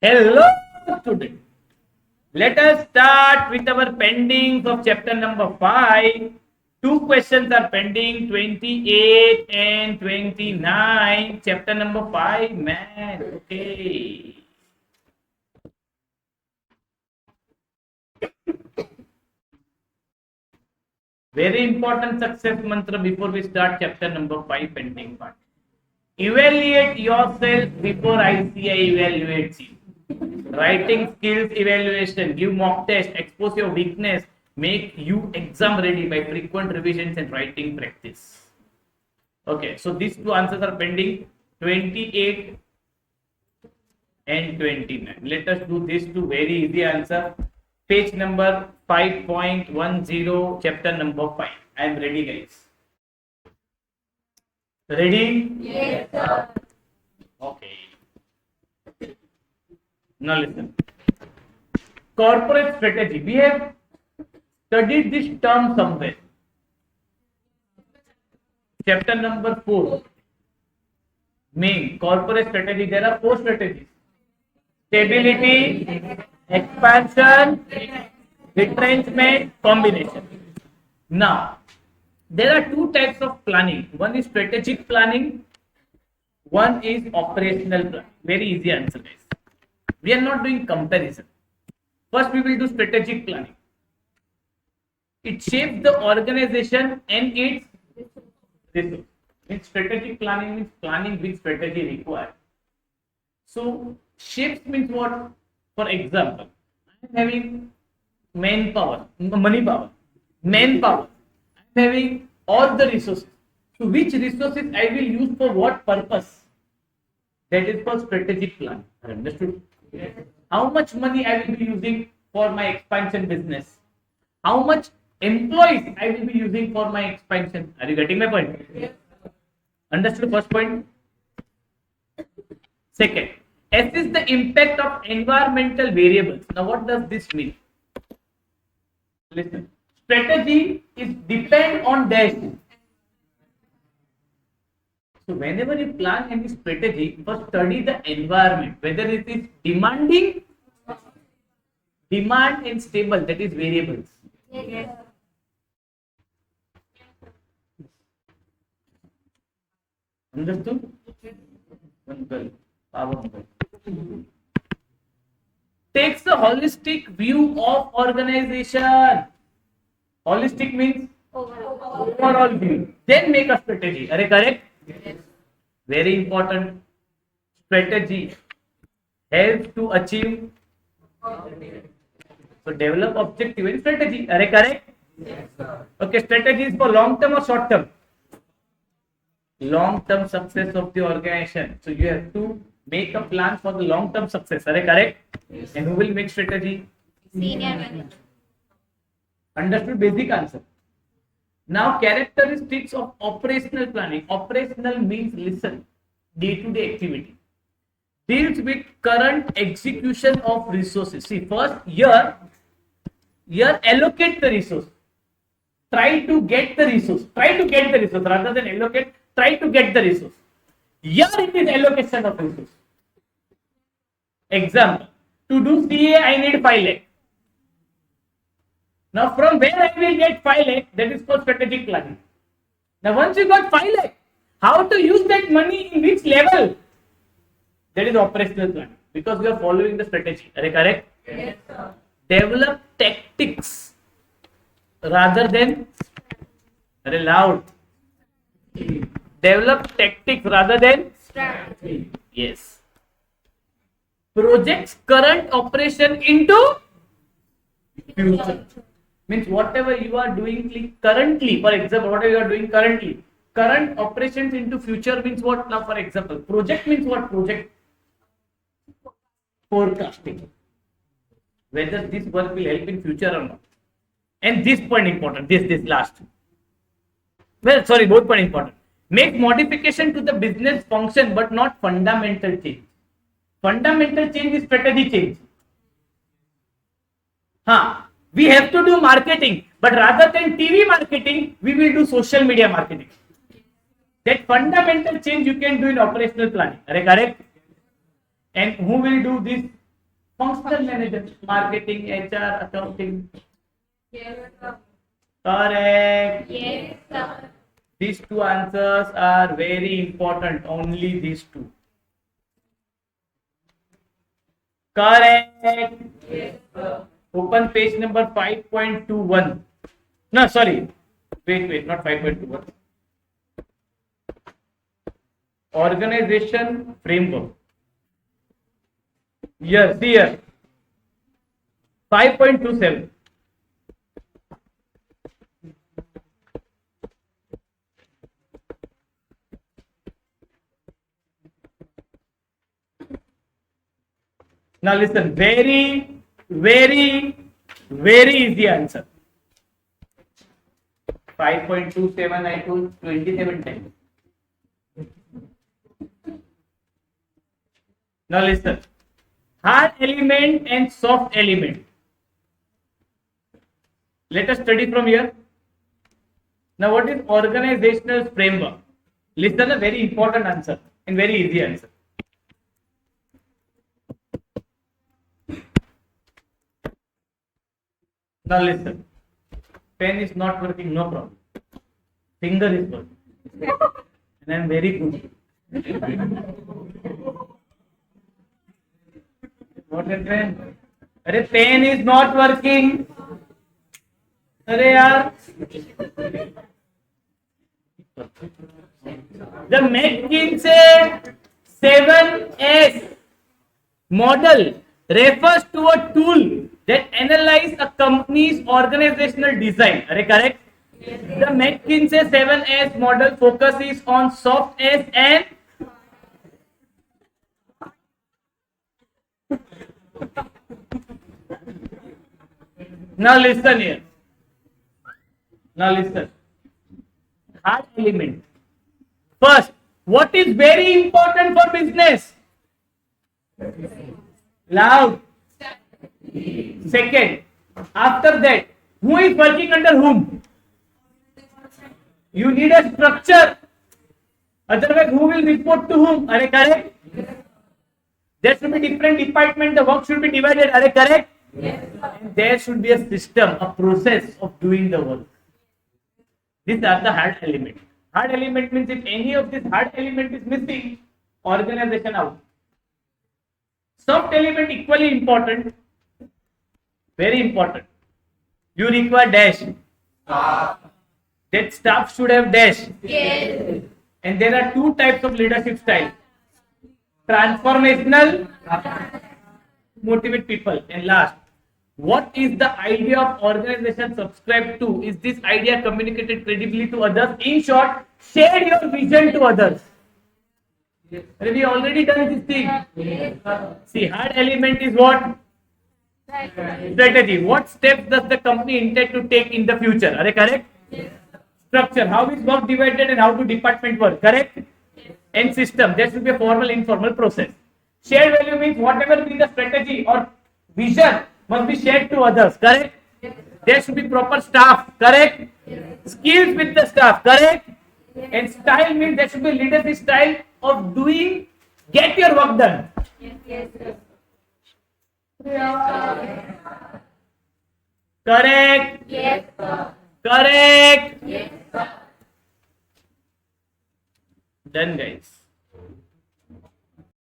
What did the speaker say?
Hello, student. Let us start with our pendings of chapter number 5. Two questions are pending, 28 and 29. Chapter number 5, man. Okay. Very important success mantra before we start chapter number 5 pending part. Evaluate yourself before ICI evaluates you. Writing skills evaluation, give mock test, expose your weakness, make you exam ready by frequent revisions and writing practice. Okay, so these two answers are pending, 28 and 29. Let us do these two very easy answer. Page number 5.10, chapter number 5. I am ready, guys. Ready? Yes, sir. Okay. Now listen. Corporate strategy. We have studied this term somewhere. Chapter number 4. Main corporate strategy. There are 4 strategies: stability, expansion, retrenchment, combination. Now, there are 2 types of planning. One is strategic planning. One is operational planning. Very easy answer, guys. We are not doing comparison. First, we will do strategic planning. It shapes the organization and its resource. Means strategic planning means planning with strategy required. So, shapes means what? For example, I am having manpower, money power, manpower. I am having all the resources. So, which resources I will use for what purpose? That is called strategic plan. Understood? Yes. How much money I will be using for my expansion business? How much employees I will be using for my expansion? Are you getting my point? Yes. Understood first point? Second, assess the impact of environmental variables. Now, what does this mean? Listen. Strategy is depend on dash. So whenever you plan any strategy, first study the environment, whether it is demanding, demand and stable, that is variables. Yes. Understood? One girl, power girl. Takes a holistic view of organization. Holistic means overall view. Then make a strategy. Are you correct? Yes. Very important. Strategy helps to achieve. So develop objective and strategy. Are you correct? Yes, sir. Okay, strategy is for long term or short term? Long term success of the organization. So you have to make a plan for the long term success. Are you correct? Yes. And who will make strategy? Senior manager. Understood? Basic answer. Now, characteristics of operational planning. Operational means listen, day-to-day activity. Deals with current execution of resources. See, first here allocate the resource. Try to get the resource. Try to get the resource rather than allocate. Try to get the resource. Here it is allocation of resource. Example: to do CA, I need 5 lakh. Now, from where I will get 5 lakh, that is called strategic planning. Now, once you got 5 lakh, how to use that money in which level? That is operational planning, because we are following the strategy. Are you correct? Yes, sir. Develop tactics rather than loud. Develop tactics rather than Strategy. yes. Projects current operation into future. Means whatever you are doing currently, for example, whatever you are doing currently, current operations into future means what? Now, for example, project means what? Project forecasting, whether this work will help in future or not. And this point important, this last. Well, sorry, both point important. Make modification to the business function, but not fundamental change. Fundamental change is strategy change. We have to do marketing, but rather than TV marketing, we will do social media marketing. That fundamental change you can do in operational planning. Are you correct? And who will do this Functional manager, marketing, HR, accounting. Yes, sir. Correct. Yes, sir. These two answers are very important. Only these two. Correct. Yes, sir. Open page number 5.21. No, sorry. Wait, not 5.21. Organization framework. Yes, here. 5.27. Now listen, very easy answer. 5.27 I told 27 times. Now listen, hard element and soft element. Let us study from here. Now what is organizational framework? Listen, a very important answer and very easy answer. Now listen, pen is not working, no problem. Finger is working. And I am very good. What is pen? Arey, pen is not working. Arey yaar. The McKinsey 7S model refers to a tool that analyzes a company's organizational design. Are correct? The McKinsey 7S model focuses on soft S and now listen here. Now listen. Hard element. First, what is very important for business? Loud. Second, after that, who is working under whom? You need a structure. Otherwise, who will report to whom? Are correct? There should be different departments. The work should be divided. Are correct? And there should be a system, a process of doing the work. These are the hard element. Hard element means if any of this hard element is missing, organization out. Soft element equally important. Very important. You require dash. That staff should have dash. Yes. And there are two types of leadership style. Transformational, motivate people. And last, what is the idea of organization subscribed to? Is this idea communicated credibly to others? In short, share your vision to others. Have we already done this thing? See, hard element is what? Strategy. What steps does the company intend to take in the future? Are they correct? Structure. How is work divided and how do department work? Correct? And system. There should be a formal, informal process. Shared value means whatever be the strategy or vision must be shared to others. Correct? There should be proper staff. Correct? Skills with the staff. Correct? And style means there should be leadership style of doing. Get your work done. Correct? Yes, sir. Correct? Yes, sir. Done, guys.